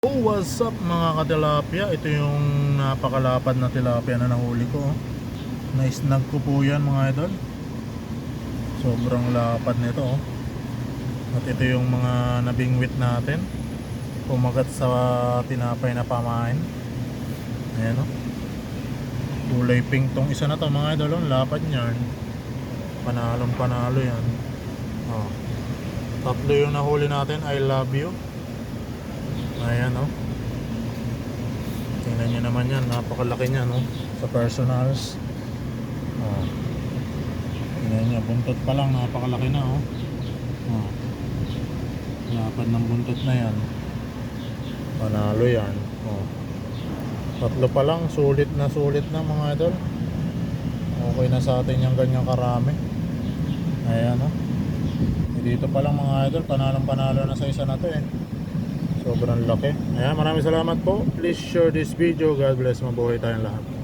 Oh, what's up mga katilapia? Ito yung napakalapad na tilapia na nahuli ko. Na-snag ko po yan mga idol. Sobrang lapad nito. At ito yung mga nabingwit natin. Pumagat sa tinapay na pamain. Ayan o. Kulay pink tong isa na to mga idol. Lapad niyan. Panalong panalo yan. Tatlo yung nahuli natin. I love you. Ayan o. Tingnan nyo naman yan. Napakalaki niya no. Sa personals. Tingnan nyo. Buntot pa lang. Napakalaki na o. Lapad ng buntot na yan. Panalo yan. Tatlo pa lang. Sulit na mga idol. Okay na sa atin yung ganyang karami. Ayan o. Dito pa lang mga idol. Panalo na sa isa na to eh. Sobrang laki. Ayan, maraming salamat po. Please share this video. God bless. Mabuhay tayong lahat.